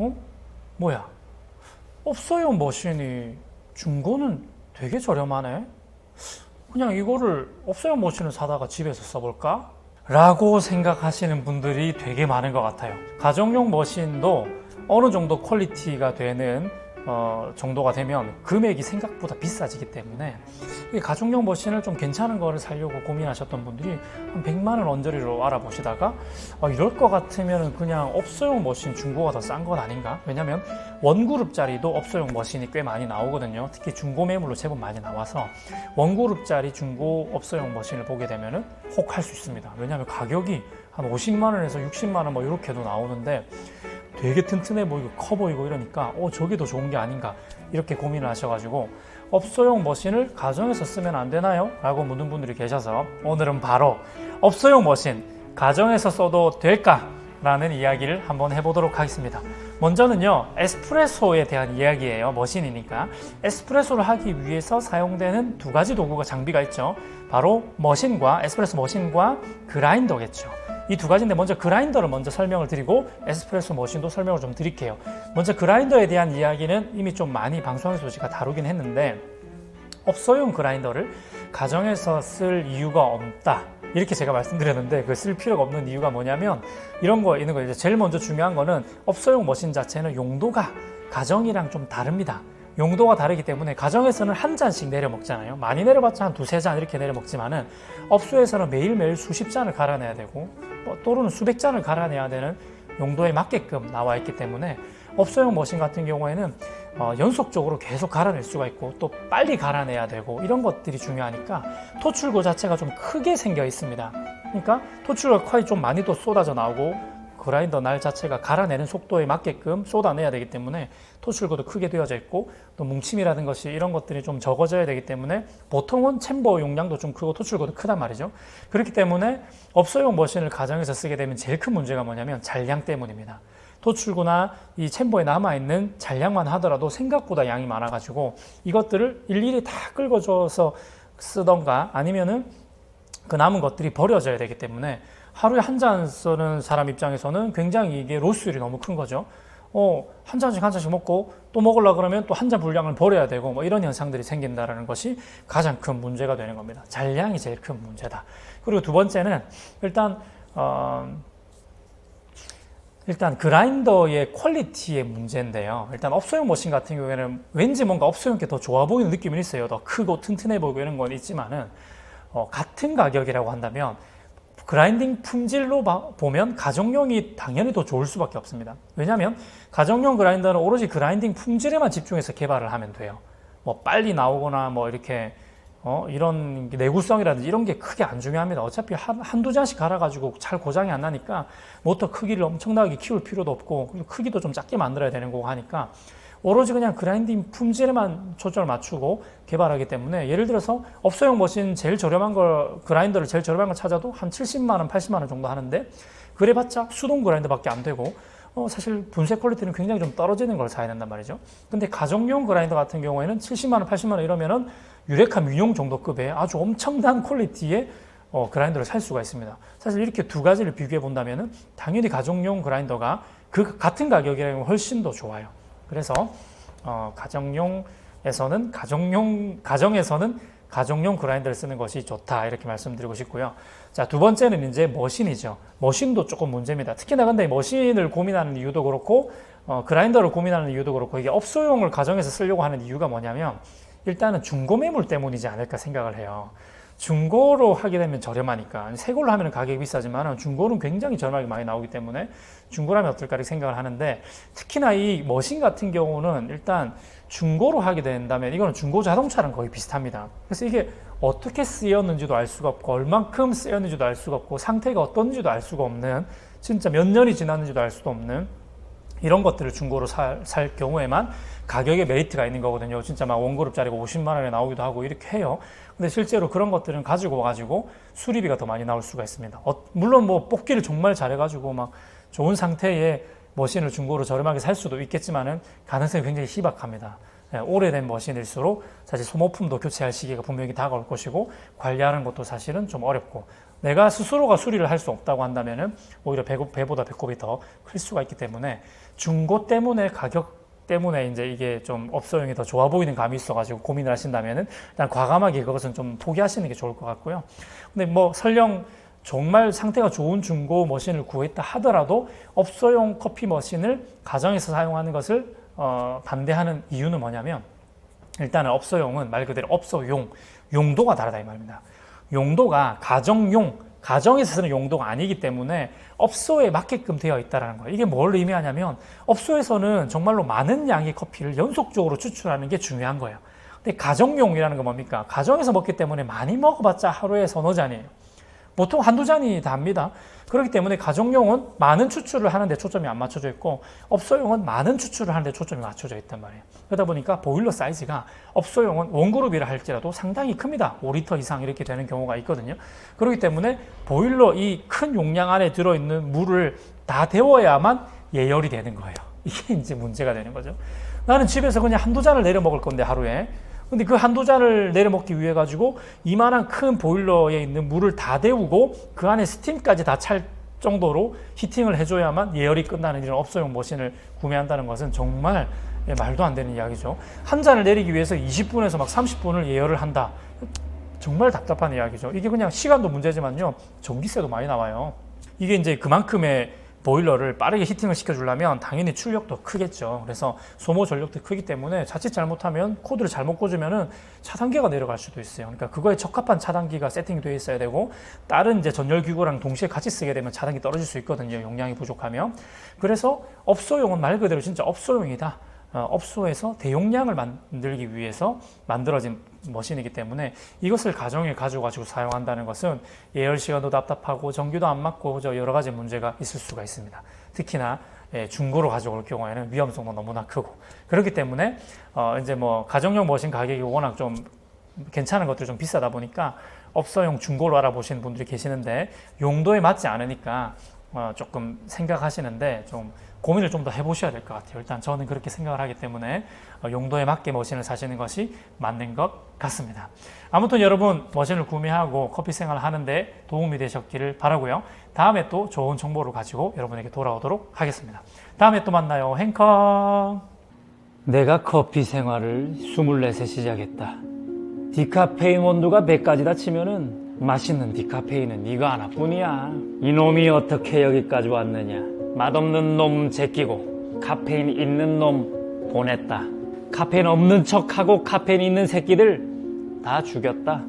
어? 뭐야? 업소용 머신이 중고는 되게 저렴하네? 그냥 이거를 업소용 머신을 사다가 집에서 써볼까? 라고 생각하시는 분들이 되게 많은 것 같아요. 가정용 머신도 어느 정도 퀄리티가 되는 정도가 되면 금액이 생각보다 비싸지기 때문에 이 가정용 머신을 좀 괜찮은 거를 사려고 고민하셨던 분들이 한 100만 원 언저리로 알아보시다가 이럴 것 같으면 그냥 업소용 머신 중고가 더 싼 건 아닌가? 왜냐면 원그룹짜리도 업소용 머신이 꽤 많이 나오거든요. 특히 중고 매물로 제법 많이 나와서 원그룹짜리 중고 업소용 머신을 보게 되면은 혹 할 수 있습니다. 왜냐하면 가격이 한 50만 원에서 60만 원 뭐 이렇게도 나오는데 되게 튼튼해 보이고 커 보이고 이러니까 저게 더 좋은 게 아닌가 이렇게 고민을 하셔가지고 업소용 머신을 가정에서 쓰면 안 되나요? 라고 묻는 분들이 계셔서 오늘은 바로 업소용 머신 가정에서 써도 될까? 라는 이야기를 한번 해보도록 하겠습니다. 먼저는요, 에스프레소에 대한 이야기예요. 머신이니까. 에스프레소를 하기 위해서 사용되는 두 가지 도구가 장비가 있죠. 바로 머신과 에스프레소 머신과 그라인더겠죠. 이 두 가지인데 먼저 그라인더를 먼저 설명을 드리고 에스프레소 머신도 설명을 좀 드릴게요. 먼저 그라인더에 대한 이야기는 이미 좀 많이 방송에서 제가 다루긴 했는데 업소용 그라인더를 가정에서 쓸 이유가 없다. 이렇게 제가 말씀드렸는데 그 쓸 필요가 없는 이유가 뭐냐면 이런 거 있는 거예요. 제일 먼저 중요한 거는 업소용 머신 자체는 용도가 가정이랑 좀 다릅니다. 용도가 다르기 때문에 가정에서는 한 잔씩 내려 먹잖아요. 많이 내려봤자 한 두세 잔 이렇게 내려 먹지만은 업소에서는 매일매일 수십 잔을 갈아내야 되고 또는 수백 잔을 갈아내야 되는 용도에 맞게끔 나와 있기 때문에 업소용 머신 같은 경우에는 연속적으로 계속 갈아낼 수가 있고 또 빨리 갈아내야 되고 이런 것들이 중요하니까 토출구 자체가 좀 크게 생겨 있습니다. 그러니까 토출구가 거의 좀 많이 또 쏟아져 나오고 그라인더 날 자체가 갈아내는 속도에 맞게끔 쏟아내야 되기 때문에 토출구도 크게 되어져 있고 또 뭉침이라는 것이 이런 것들이 좀 적어져야 되기 때문에 보통은 챔버 용량도 좀 크고 토출구도 크단 말이죠. 그렇기 때문에 업소용 머신을 가정에서 쓰게 되면 제일 큰 문제가 뭐냐면 잔량 때문입니다. 토출구나 이 챔버에 남아있는 잔량만 하더라도 생각보다 양이 많아가지고 이것들을 일일이 다 긁어줘서 쓰던가 아니면은 그 남은 것들이 버려져야 되기 때문에 하루에 한 잔 쓰는 사람 입장에서는 굉장히 이게 로스율이 너무 큰 거죠. 한 잔씩 먹고 또 먹으려고 그러면 또 한 잔 분량을 버려야 되고 뭐 이런 현상들이 생긴다는 것이 가장 큰 문제가 되는 겁니다. 잔량이 제일 큰 문제다. 그리고 두 번째는 일단 그라인더의 퀄리티의 문제인데요. 일단 업소용 머신 같은 경우에는 왠지 뭔가 업소용 게 더 좋아 보이는 느낌은 있어요. 더 크고 튼튼해 보이고 이런 건 있지만은 같은 가격이라고 한다면 그라인딩 품질로 보면 가정용이 당연히 더 좋을 수밖에 없습니다. 왜냐하면 가정용 그라인더는 오로지 그라인딩 품질에만 집중해서 개발을 하면 돼요. 뭐 빨리 나오거나 뭐 이렇게 이런 내구성이라든지 이런 게 크게 안 중요합니다. 어차피 한두 잔씩 갈아가지고 잘 고장이 안 나니까 모터 크기를 엄청나게 키울 필요도 없고 그리고 크기도 좀 작게 만들어야 되는 거고 하니까 오로지 그냥 그라인딩 품질에만 초점을 맞추고 개발하기 때문에 예를 들어서 업소용 머신 제일 저렴한 걸 그라인더를 제일 저렴한 걸 찾아도 한 70만 원, 80만 원 정도 하는데 그래봤자 수동 그라인더밖에 안 되고 사실 분쇄 퀄리티는 굉장히 좀 떨어지는 걸 사야 된단 말이죠. 근데 가정용 그라인더 같은 경우에는 70만 원, 80만 원 이러면은 유레카 민용 정도급의 아주 엄청난 퀄리티의 그라인더를 살 수가 있습니다. 사실 이렇게 두 가지를 비교해 본다면은 당연히 가정용 그라인더가 그 같은 가격이라면 훨씬 더 좋아요. 그래서 가정에서는 가정용 그라인더를 쓰는 것이 좋다 이렇게 말씀드리고 싶고요. 자, 두 번째는 이제 머신이죠. 머신도 조금 문제입니다. 특히나 근데 머신을 고민하는 이유도 그렇고 그라인더를 고민하는 이유도 그렇고 이게 업소용을 가정에서 쓰려고 하는 이유가 뭐냐면 일단은 중고 매물 때문이지 않을까 생각을 해요. 중고로 하게 되면 저렴하니까 새걸로 하면 가격이 비싸지만 중고는 굉장히 저렴하게 많이 나오기 때문에 중고라면 어떨까 이렇게 생각을 하는데 특히나 이 머신 같은 경우는 일단 중고로 하게 된다면 이거는 중고 자동차랑 거의 비슷합니다. 그래서 이게 어떻게 쓰였는지도 알 수가 없고 얼만큼 쓰였는지도 알 수가 없고 상태가 어떤지도 알 수가 없는 진짜 몇 년이 지났는지도 알 수도 없는 이런 것들을 중고로 살 경우에만 가격에 메리트가 있는 거거든요. 진짜 막 원그룹짜리가 50만 원에 나오기도 하고 이렇게 해요. 근데 실제로 그런 것들은 가지고 와가지고 수리비가 더 많이 나올 수가 있습니다. 물론 뭐 뽑기를 정말 잘해가지고 막 좋은 상태의 머신을 중고로 저렴하게 살 수도 있겠지만은 가능성이 굉장히 희박합니다. 오래된 머신일수록 사실 소모품도 교체할 시기가 분명히 다가올 것이고 관리하는 것도 사실은 좀 어렵고 내가 스스로가 수리를 할 수 없다고 한다면은 오히려 배보다 배꼽이 더 클 수가 있기 때문에 중고 때문에 가격 때문에 이제 이게 좀 업소용이 더 좋아 보이는 감이 있어가지고 고민을 하신다면은 일단 과감하게 그것은 좀 포기하시는 게 좋을 것 같고요. 근데 뭐 설령 정말 상태가 좋은 중고 머신을 구했다 하더라도 업소용 커피 머신을 가정에서 사용하는 것을 반대하는 이유는 뭐냐면 일단은 업소용은 말 그대로 업소용, 용도가 다르다 이 말입니다. 용도가 가정용, 가정에서 쓰는 용도가 아니기 때문에 업소에 맞게끔 되어 있다는 거예요. 이게 뭘 의미하냐면 업소에서는 정말로 많은 양의 커피를 연속적으로 추출하는 게 중요한 거예요. 근데 가정용이라는 건 뭡니까? 가정에서 먹기 때문에 많이 먹어봤자 하루에 서너 잔이에요. 보통 한두 잔이 답니다. 그렇기 때문에 가정용은 많은 추출을 하는데 초점이 안 맞춰져 있고 업소용은 많은 추출을 하는데 초점이 맞춰져 있단 말이에요. 그러다 보니까 보일러 사이즈가 업소용은 원그룹이라 할지라도 상당히 큽니다. 5리터 이상 이렇게 되는 경우가 있거든요. 그렇기 때문에 보일러 이 큰 용량 안에 들어있는 물을 다 데워야만 예열이 되는 거예요. 이게 이제 문제가 되는 거죠. 나는 집에서 그냥 한두 잔을 내려 먹을 건데 하루에, 근데 그 한두 잔을 내려 먹기 위해 가지고 이만한 큰 보일러에 있는 물을 다 데우고 그 안에 스팀까지 다 찰 정도로 히팅을 해줘야만 예열이 끝나는 이런 업소용 머신을 구매한다는 것은 정말 말도 안 되는 이야기죠. 한 잔을 내리기 위해서 20분에서 막 30분을 예열을 한다. 정말 답답한 이야기죠. 이게 그냥 시간도 문제지만요, 전기세도 많이 나와요. 이게 이제 그만큼의 보일러를 빠르게 히팅을 시켜주려면 당연히 출력도 크겠죠. 그래서 소모 전력도 크기 때문에 자칫 잘못하면 코드를 잘못 꽂으면은 차단기가 내려갈 수도 있어요. 그러니까 그거에 적합한 차단기가 세팅이 되어 있어야 되고 다른 이제 전열 기구랑 동시에 같이 쓰게 되면 차단기 떨어질 수 있거든요. 용량이 부족하면. 그래서 업소용은 말 그대로 진짜 업소용이다. 업소에서 대용량을 만들기 위해서 만들어진 머신이기 때문에 이것을 가정에 가지고 사용한다는 것은 예열 시간도 답답하고 전기도 안 맞고 여러 가지 문제가 있을 수가 있습니다. 특히나 중고로 가져올 경우에는 위험성도 너무나 크고, 그렇기 때문에 이제 뭐 가정용 머신 가격이 워낙 좀 괜찮은 것들이 좀 비싸다 보니까 업소용 중고로 알아보시는 분들이 계시는데 용도에 맞지 않으니까 조금 생각하시는데 좀 고민을 좀 더 해보셔야 될 것 같아요. 일단 저는 그렇게 생각을 하기 때문에 용도에 맞게 머신을 사시는 것이 맞는 것 같습니다. 아무튼 여러분 머신을 구매하고 커피 생활을 하는데 도움이 되셨기를 바라고요. 다음에 또 좋은 정보를 가지고 여러분에게 돌아오도록 하겠습니다. 다음에 또 만나요. 행커. 내가 커피 생활을 24세 시작했다. 디카페인 원두가 100가지다 치면은 맛있는 디카페인은 이거 하나뿐이야. 이놈이 어떻게 여기까지 왔느냐. 맛없는 놈 제끼고 카페인 있는 놈 보냈다. 카페인 없는 척하고 카페인 있는 새끼들 다 죽였다.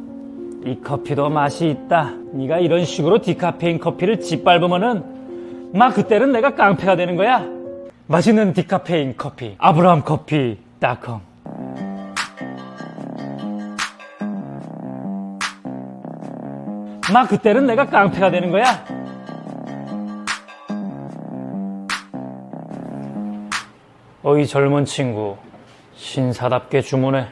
이 커피도 맛이 있다. 네가 이런 식으로 디카페인 커피를 짓밟으면은 막 그때는 내가 깡패가 되는 거야. 맛있는 디카페인 커피 아브라함커피.com. 막 그때는 내가 깡패가 되는 거야. 어이 젊은 친구, 신사답게 주문해.